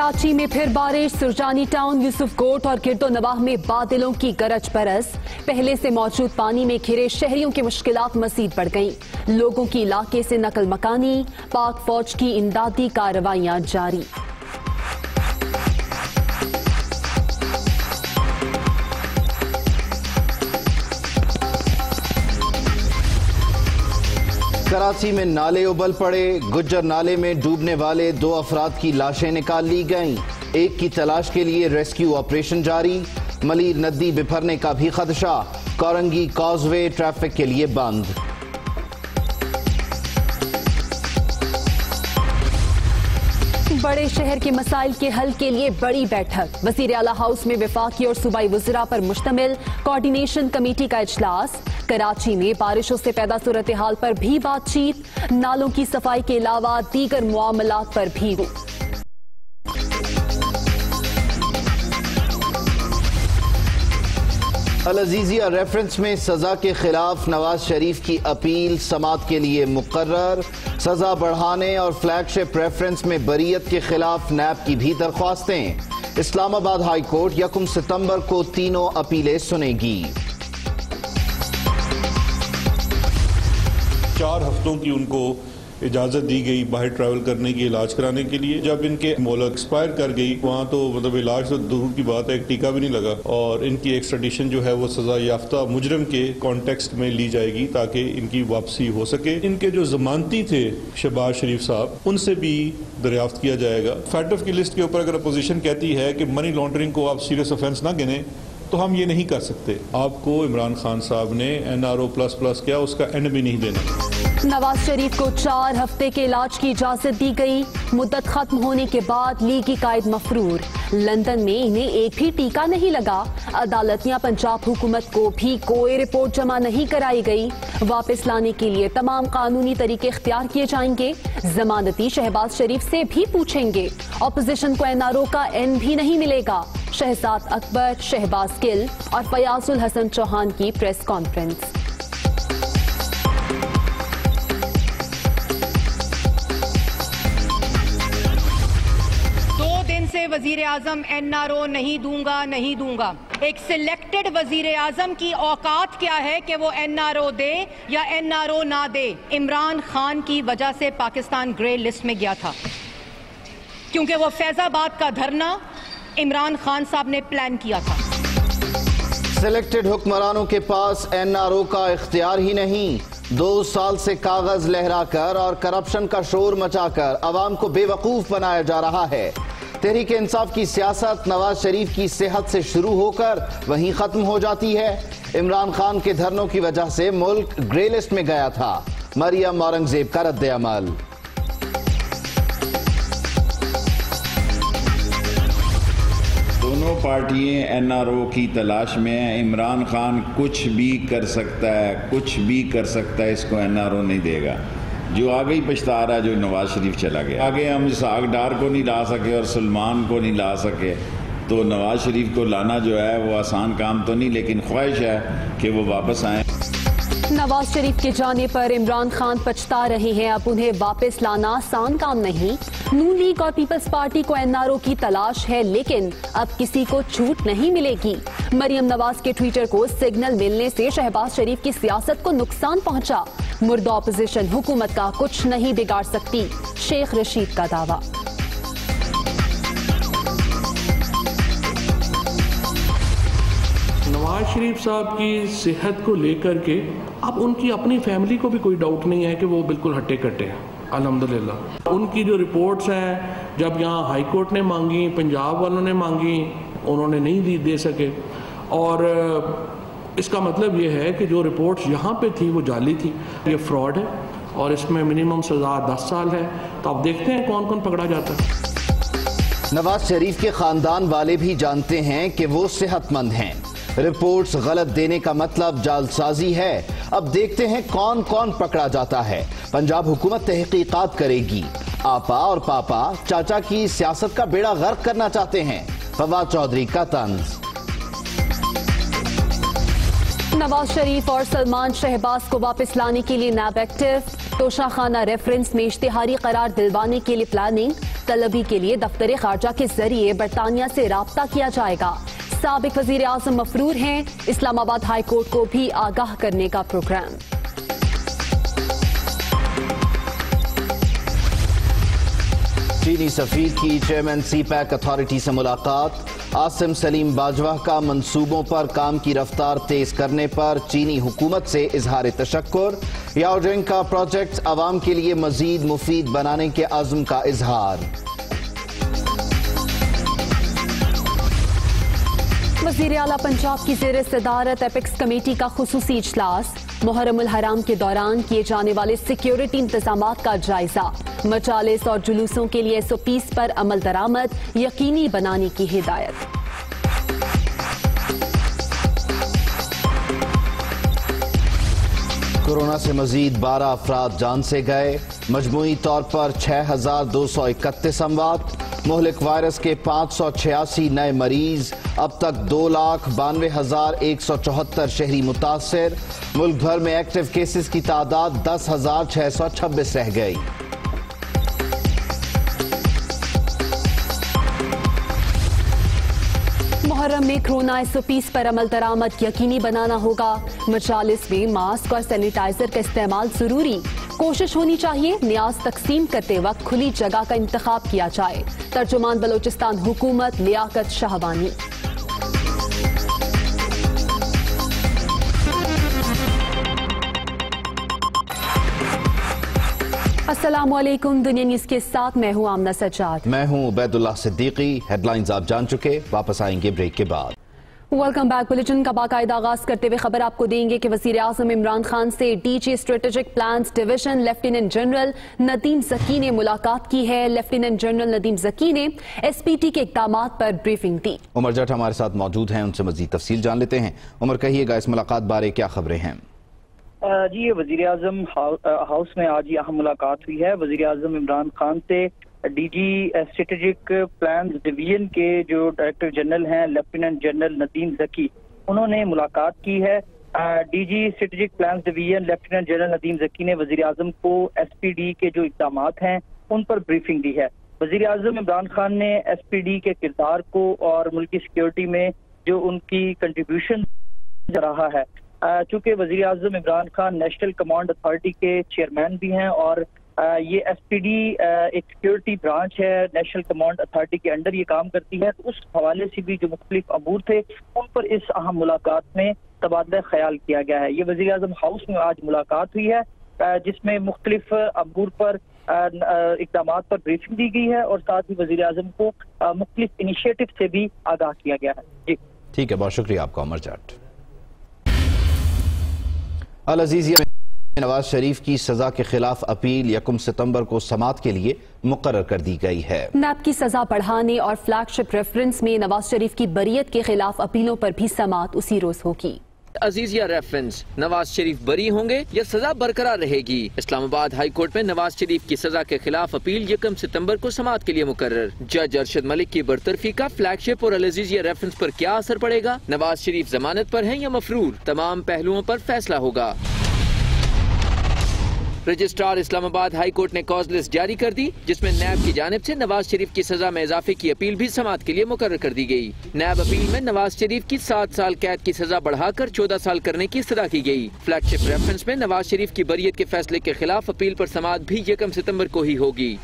कराची में फिर बारिश, सुरजानी टाउन, यूसुफ कोट और गिरदो नवाह में बादलों की गरज बरस। पहले से मौजूद पानी में घिरे शहरियों की मुश्किलात मजीद बढ़ गईं। लोगों की इलाके से नकल मकानी, पाक फौज की इमदादी कार्रवाइयां जारी। कराची में नाले उबल पड़े। गुज्जर नाले में डूबने वाले 2 अफराद की लाशें निकाल ली गईं। एक की तलाश के लिए रेस्क्यू ऑपरेशन जारी। मलीर नदी बिफरने का भी खदशा। कोरंगी कॉजवे ट्रैफिक के लिए बंद। बड़े शहर के मसाइल के हल के लिए बड़ी बैठक। वजीर आला हाउस में वफाकी और सूबाई वज़रा पर मुश्तमिल कोऑर्डिनेशन कमेटी का इजलास। कराची में बारिशों से पैदा सूरत हाल पर भी बातचीत। नालों की सफाई के अलावा दीगर मुआमलात पर भी। अल अजीजिया रेफरेंस में सजा के खिलाफ नवाज शरीफ की अपील समाअत के लिए मुकर्रर। सजा बढ़ाने और फ्लैगशिप रेफरेंस में बरीयत के खिलाफ नैब की भी दरख्वास्तें। इस्लामाबाद हाई कोर्ट 1 सितंबर को तीनों अपीलें सुनेगी। 4 हफ्तों की उनको इजाज़त दी गई बाहर ट्रैवल करने की, इलाज कराने के लिए। जब इनके मोहलत एक्सपायर कर गई वहाँ तो मतलब इलाज तो दूर की बात है, एक टीका भी नहीं लगा। और इनकी एक्स्ट्राडिशन जो है वो सजा याफ्ता मुजरम के कॉन्टेक्स्ट में ली जाएगी ताकि इनकी वापसी हो सके। इनके जो जमानती थे शहबाज शरीफ साहब, उनसे भी दरियाफ्त किया जाएगा। फैक्ट की लिस्ट के ऊपर अगर अपोजिशन कहती है कि मनी लॉन्ड्रिंग को आप सीरियस ऑफेंस ना गिने तो हम ये नहीं कर सकते। आपको इमरान खान साहब ने NRO++ किया, उसका एंड भी नहीं देना। नवाज शरीफ को 4 हफ्ते के इलाज की इजाजत दी गई। मुद्दत खत्म होने के बाद लीगी कायद मफरूर। लंदन में इन्हें एक भी टीका नहीं लगा। अदालत या पंजाब हुकूमत को भी कोई रिपोर्ट जमा नहीं कराई गई। वापस लाने के लिए तमाम कानूनी तरीके इख्तियार किए जाएंगे। जमानती शहबाज शरीफ से भी पूछेंगे। ऑपोजिशन को NRO का एन भी नहीं मिलेगा। शहजाद अकबर, शहबाज गिल और फयाजुल हसन चौहान की प्रेस कॉन्फ्रेंस। वजीर आजम NRO नहीं दूंगा। एक सिलेक्टेड वजीर आजम की औकात क्या है कि वो NRO दे या NRO ना दे। इमरान खान की वजह से पाकिस्तान ग्रे लिस्ट में गया था, क्योंकि वो फैजाबाद का धरना इमरान खान साहब ने प्लान किया था। सिलेक्टेड हुक्मरानों के पास NRO का इख्तियार ही नहीं। 2 साल से कागज लहराकर और करप्शन का शोर मचाकर अवाम को बेवकूफ बनाया जा रहा है। तहरीक इंसाफ की सियासत नवाज शरीफ की सेहत से शुरू होकर वहीं खत्म हो जाती है। इमरान खान के धरनों की वजह से मुल्क ग्रे लिस्ट में गया था। मरियम औरंगजेब का रद्द अमल। दोनों पार्टियां NRO की तलाश में हैं। इमरान खान कुछ भी कर सकता है, इसको NRO नहीं देगा। जो आगे ही पछता रहा है जो नवाज शरीफ चला गया। आगे हम इसहाक डार को नहीं ला सके और सलमान को नहीं ला सके, तो नवाज शरीफ को लाना जो है वो आसान काम तो नहीं, लेकिन ख्वाहिश है कि वो वापस आए। नवाज शरीफ के जाने पर इमरान खान पछता रहे हैं। अब उन्हें वापस लाना आसान काम नहीं। नून लीग और पीपल्स पार्टी को NRO की तलाश है, लेकिन अब किसी को छूट नहीं मिलेगी। मरियम नवाज के ट्विटर को सिग्नल मिलने से शहबाज शरीफ की सियासत को नुकसान पहुंचा। मुर्दा ऑपोजिशन हुकूमत का कुछ नहीं बिगाड़ सकती, शेख रशीद का दावा। नवाज शरीफ साहब की सेहत को लेकर के अब उनकी अपनी फैमिली को भी कोई डाउट नहीं है कि वो बिल्कुल हट्टे कट्टे हैं, अल्हम्दुलिल्लाह। उनकी जो रिपोर्ट्स हैं, जब यहाँ हाई कोर्ट ने मांगी, पंजाब वालों ने मांगी, उन्होंने नहीं दे सके। और इसका मतलब ये है कि जो रिपोर्ट्स यहाँ पे थी वो जाली थी, ये फ्रॉड है और इसमें मिनिमम सज़ा 10 साल है। तो अब देखते हैं कौन कौन पकड़ा जाता है। नवाज शरीफ के खानदान वाले भी जानते हैं कि वो सेहतमंद हैं। रिपोर्ट्स गलत देने का मतलब जालसाजी है। अब देखते हैं कौन कौन पकड़ा जाता है। पंजाब हुकूमत तहकीकात करेगी। आपा और पापा चाचा की सियासत का बेड़ा गर्क करना चाहते हैं। फवाद चौधरी का तंज। नवाज शरीफ और सलमान शहबाज को वापस लाने के लिए नैब एक्टिव। तोशाखाना रेफरेंस में इश्तिहारी करार दिलवाने के लिए प्लानिंग। तलबी के लिए दफ्तर खारजा के जरिए बरतानिया से राब्ता किया जाएगा। साबिक वजीर आजम मफरूर हैं, इस्लामाबाद हाई कोर्ट को भी आगाह करने का प्रोग्राम। चीनी सफीर की चेयरमैन सीपैक अथॉरिटी से मुलाकात। आसिम सलीम बाजवा का मंसूबों पर काम की रफ्तार तेज करने पर चीनी हुकूमत से इजहार तशक्कुर। याओजिंग का प्रोजेक्ट आवाम के लिए मजीद मुफीद बनाने के अज़्म का इजहार। वज़ीर आला पंजाब की ज़ेर सदारत एपेक्स कमेटी का खुसूसी इजलास। मुहर्रमुल हराम के दौरान किए जाने वाले सिक्योरिटी इंतजामात का जायजा। मजालिस और जुलूसों के लिए SOPs पर अमल दरामद यकीनी बनाने की हिदायत। कोरोना से मजीद 12 अफराद जान से गए। मजमूई तौर पर 6,231 अमवात। मुहलिक वायरस के 586 नए मरीज। अब तक 2,92,174 शहरी मुतासर। मुल्क भर में एक्टिव केसेस की तादाद 10,626 रह गई। मुहर्रम में कोरोना SOPs पर अमल दरामद यकीनी बनाना होगा। मजालिस में मास्क और सैनिटाइजर का इस्तेमाल जरूरी। कोशिश होनी चाहिए न्याज तकसीम करते वक्त खुली जगह का इंतखाब किया जाए। तर्जुमान बलोचिस्तान हुकूमत लियाकत शाहवानी। अस्सलामुअलैकुम, दुनिया न्यूज़ के साथ मैं हूं आमना सज्जाद। मैं हूं उबैदुल्लाह सिद्दीकी। हेडलाइंस आप जान चुके, वापस आएंगे ब्रेक के बाद। Welcome back. बुलेटिन का बाकायदा आगाज करते हुए खबर आपको देंगे कि वजीर आजम इमरान खान से DG strategic plans division lieutenant general Nadeem Zaki ने मुलाकात की है। लेफ्टिनेंट जनरल नदीम जकी ने SPT के इक़दामात पर ब्रीफिंग दी। उमर जट हमारे साथ मौजूद हैं, उनसे मजीद तफसील जान लेते हैं। उमर, कहिएगा इस मुलाकात बारे क्या खबरें हैं? जी, वजीर आजम हाउस में आज ये अहम मुलाकात हुई है। वजीर आजम इमरान खान से DG स्ट्रेटेजिक प्लान्स डिवीजन के जो डायरेक्टर जनरल हैं लेफ्टिनेंट जनरल नदीम जकी, उन्होंने मुलाकात की है। DG strategic plans division lieutenant general Nadeem Zaki ने वजीर आजम को SPD के जो इक़दामात हैं उन पर ब्रीफिंग दी है। वजीर आजम इमरान खान ने SPD के किरदार को और मुल्की सिक्योरिटी में जो उनकी कंट्रीब्यूशन रहा है, चूँकि वजीर आजम Imran Khan national command authority के चेयरमैन भी हैं और ये SPD एक सिक्योरिटी ब्रांच है, नेशनल कमांड अथॉरिटी के अंडर ये काम करती है, तो उस हवाले से भी जो मुख्तलिफ अमूर थे उन पर इस अहम मुलाकात में तबादला ख्याल किया गया है। ये वजीर आजम हाउस में आज मुलाकात हुई है जिसमें मुख्तलिफ अमूर पर इक़दामात पर ब्रीफिंग दी गई है और साथ ही वजीर आजम को मुख्तलिफ इनिशिएटिव से भी आगाह किया गया है। जी ठीक है, बहुत शुक्रिया आपका उमर जट। अल अजीजिया में नवाज शरीफ की सजा के खिलाफ अपील 1 सितंबर को समाअत के लिए मुकर्रर कर दी गई है। नैब की सजा बढ़ाने और फ्लैगशिप रेफरेंस में नवाज शरीफ की बरीयत के खिलाफ अपीलों पर भी समाअत उसी रोज होगी। अजीजिया रेफरेंस, नवाज शरीफ बरी होंगे या सजा बरकरार रहेगी? इस्लामाबाद हाई कोर्ट में नवाज शरीफ की सजा के खिलाफ अपील 1 सितंबर को समाअत के लिए मुकर्रर। जज अरशद मलिक की बरतरफी का फ्लैगशिप और अल अजीजिया रेफरेंस पर क्या असर पड़ेगा? नवाज शरीफ जमानत पर हैं या मफरूर? तमाम पहलुओं पर फैसला होगा। रजिस्ट्रार इस्लामाबाद हाई कोर्ट ने कॉज लिस्ट जारी कर दी, जिसमें नैब की जानिब से नवाज शरीफ की सजा में इजाफे की अपील भी समाअत के लिए मुकर्रर कर दी गई। नैब अपील में नवाज शरीफ की 7 साल कैद की सजा बढ़ाकर 14 साल करने की इस्तदा की गई। फ्लैगशिप रेफरेंस में नवाज शरीफ की बरीयत के फैसले के खिलाफ अपील पर समाअत भी 1 सितंबर को ही होगी।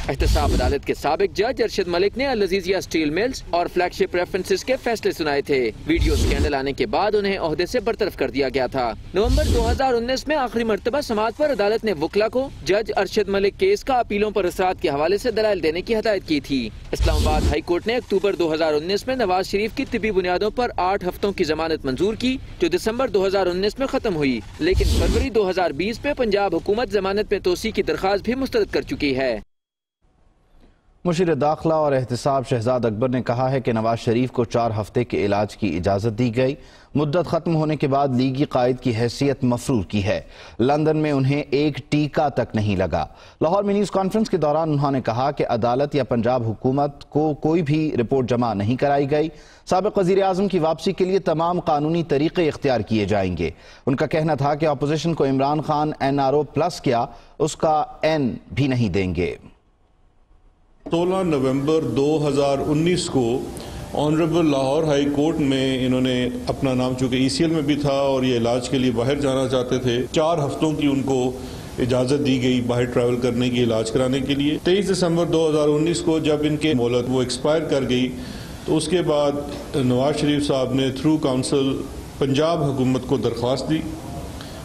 एहतसाब अदालत के साबिक जज अरशद मलिक ने अल अजीजिया स्टील मिल्स और फ्लैगशिप रेफरेंसेस के फैसले सुनाए थे। वीडियो स्कैंडल आने के बाद उन्हें ओहदे से बरतरफ कर दिया गया था। नवंबर 2019 में आखिरी मर्तबा समाअत पर अदालत ने वकला को जज अरशद मलिक केस का अपीलों पर असरात के हवाले से दलाइल देने की हिदायत की थी। इस्लामाबाद हाई कोर्ट ने अक्टूबर 2019 में नवाज शरीफ की तिबी बुनियादों पर 8 हफ्तों की जमानत मंजूर की, जो दिसंबर 2019 में खत्म हुई, लेकिन फरवरी 2020 में पंजाब हुकूमत जमानत में तोसी की दरख्वास्त भी मुस्तरद कर चुकी है। مشیر داخلہ اور احتساب شہزاد اکبر نے کہا ہے کہ نواز شریف کو 4 ہفتے کے علاج کی اجازت دی گئی. مدت ختم ہونے کے بعد لیگی قائد کی حیثیت مفرور کی ہے. لندن میں انہیں ایک ٹیکہ تک نہیں لگا. لاہور میں نیوز کانفرنس کے دوران انہوں نے کہا کہ عدالت یا پنجاب حکومت کو کوئی بھی رپورٹ جمع نہیں کرائی گئی. سابق وزیر اعظم کی واپسی کے لیے تمام قانونی طریقے اختیار کیے جائیں گے. ان کا کہنا تھا کہ اپوزیشن کو عمران خان NRO+ کیا، اس کا N بھی نہیں دیں گے. 16 نومبر 2019 کو آنریبل لاہور ہائی کورٹ میں انہوں نے اپنا نام، چونکہ ECL میں بھی تھا اور یہ علاج کے لیے باہر جانا چاہتے تھے، 4 ہفتوں کی ان کو اجازت دی گئی باہر ٹریول کرنے کی، علاج کرانے کے لیے. 23 دسمبر 2019 کو جب ان کے مہلت وہ ایکسپائر کر گئی تو اس کے بعد نواز شریف صاحب نے تھرو کونسل پنجاب حکومت کو درخواست دی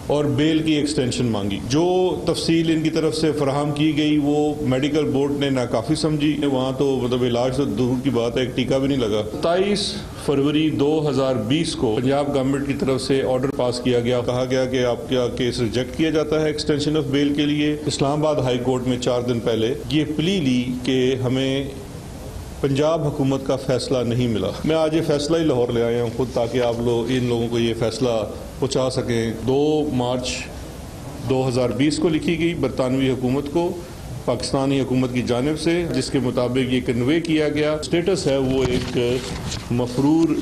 اور بیل کی ایکسٹینشن مانگی. جو تفصیل ان کی طرف سے فراہم کی گئی وہ میڈیکل بورڈ نے ناکافی سمجھی. وہاں تو علاج تو دور کی بات ہے، ایک ٹیکہ بھی نہیں لگا. 27 فروری 2020 کو پنجاب گورنمنٹ کی طرف سے آرڈر پاس کیا گیا، کہا گیا کہ آپ کا کیس ریجیکٹ کیا جاتا ہے ایکسٹینشن آف بیل کے لیے. اسلام آباد ہائی کورٹ میں 4 دن پہلے یہ پلی لی کہ ہمیں پنجاب حکومت کا فیصلہ نہیں ملا. میں آج یہ فیصلہ ہی لاہور لے آیا ہوں خود، تاکہ آپ لوگ ان لوگوں کو یہ فیصلہ پہنچا سکیں. 2 مارچ 2020 کو لکھی گئی برطانوی حکومت کو پاکستانی حکومت کی جانب سے، جس کے مطابق یہ کنوے کیا گیا. اسٹیٹس ہے وہ ایک مفرور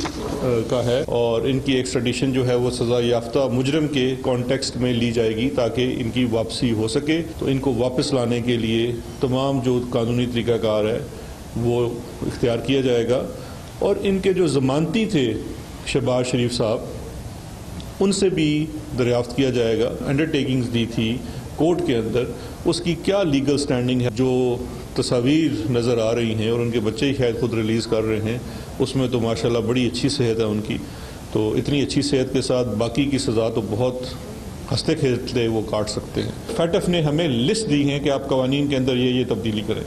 کا ہے اور ان کی ایکسٹریڈیشن جو ہے وہ سزا یافتہ مجرم کے کانٹیکسٹ میں لی جائے گی تاکہ ان کی واپسی ہو سکے. تو ان کو واپس لانے کے لیے تمام جو قانونی طریقہ کار ہے وہ اختیار کیا جائے گا. اور ان کے جو ضمانتی تھے شہباز شریف صاحب، ان سے بھی دریافت کیا جائے گا. انڈرٹیکنگز دی تھی کورٹ کے اندر، اس کی کیا لیگل سٹینڈنگ ہے. جو تصاویر نظر آ رہی ہیں اور ان کے بچے ہی شاید خود ریلیز کر رہے ہیں، اس میں تو ماشاءاللہ بڑی اچھی صحت ہے ان کی. تو اتنی اچھی صحت کے ساتھ باقی کی سزا تو بہت ہنستے کھیلتے وہ کاٹ سکتے ہیں. FATF نے ہمیں لسٹ دی ہیں کہ آپ قوانین کے اندر یہ تبدیلی کریں.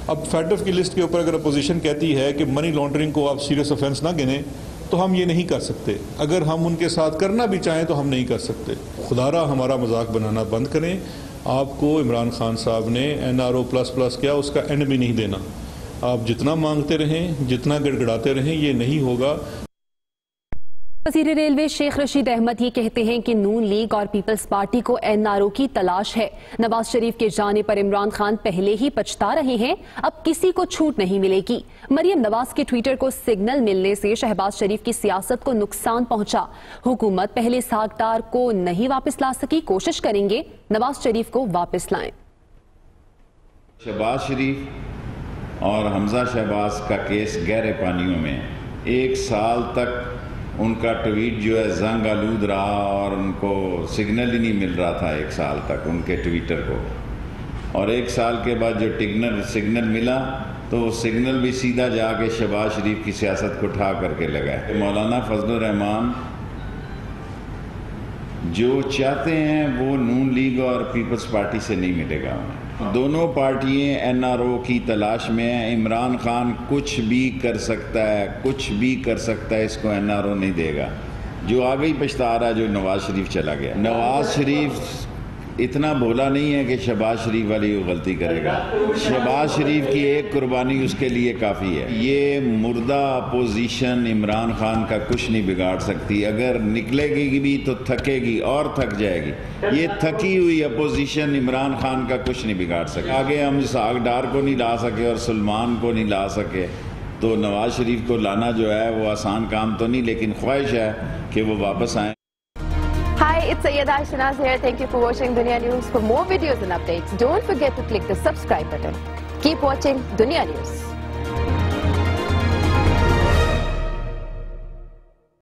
اب FATF کی لسٹ کے اوپر اگر اپوزیشن کہتی ہے کہ منی لانڈرنگ کو آپ سیریس آفینس نہ گنیں تو ہم یہ نہیں کر سکتے. اگر ہم ان کے ساتھ کرنا بھی چاہیں تو ہم نہیں کر سکتے. خدا را ہمارا مذاق بنانا بند کریں. آپ کو عمران خان صاحب نے NRO++ کیا، اس کا اینڈ بھی نہیں دینا. آپ جتنا مانگتے رہیں، جتنا گڑگڑاتے رہیں، یہ نہیں ہوگا. وزیر ریلوے شیخ رشید احمد یہ کہتے ہیں کہ نون لیگ اور پیپلز پارٹی کو NRO کی تلاش ہے. نواز شریف کے جانے پر عمران خان پہلے ہی پچھتا رہے ہیں، اب کسی کو چھوٹ نہیں ملے گی. مریم نواز کے ٹویٹر کو سگنل ملنے سے شہباز شریف کی سیاست کو نقصان پہنچا. حکومت پہلے ساکھدار کو نہیں واپس لا سکی، کوشش کریں گے نواز شریف کو واپس لائیں. شہباز شریف اور حمزہ شہباز کا کیس گہرے پانیوں میں. 1 سال تک ان کا ٹویٹ جو ہے زنگ آلود رہا اور ان کو سگنل ہی نہیں مل رہا تھا 1 سال تک ان کے ٹویٹر کو. اور 1 سال کے بعد جو سگنل ملا تو وہ سگنل بھی سیدھا جا کے شہباز شریف کی سیاست کو اٹھا کر کے لگائے. مولانا فضل الرحمان جو چاہتے ہیں وہ نون لیگ اور پیپلز پارٹی سے نہیں ملے گا. دونوں پارٹیاں NRO کی تلاش میں ہیں. عمران خان کچھ بھی کر سکتا ہے، کچھ بھی کر سکتا ہے، اس کو NRO نہیں دے گا. جو آگے ہی پچھتا رہا جو نواز شریف چلا گیا. نواز شریف اتنا بھولا نہیں ہے کہ شہباز شریف والی وہ غلطی کرے گا. شہباز شریف کی ایک قربانی اس کے لیے کافی ہے. یہ مردہ اپوزیشن عمران خان کا کچھ نہیں بگاڑ سکتی. اگر نکلے گی بھی تو تھکے گی اور تھک جائے گی. یہ تھکی ہوئی اپوزیشن عمران خان کا کچھ نہیں بگاڑ سکے. آگے ہم ساگ ڈار کو نہیں لا سکے اور سلمان کو نہیں لا سکے تو نواز شریف کو لانا جو ہے وہ آسان کام تو نہیں، لیکن خواہش ہے کہ وہ واپس آئیں. Hi, it's Sayyeda Shanaz here. Thank you for watching Dunia News. For more videos and updates, don't forget to click the subscribe button. Keep watching Dunia News.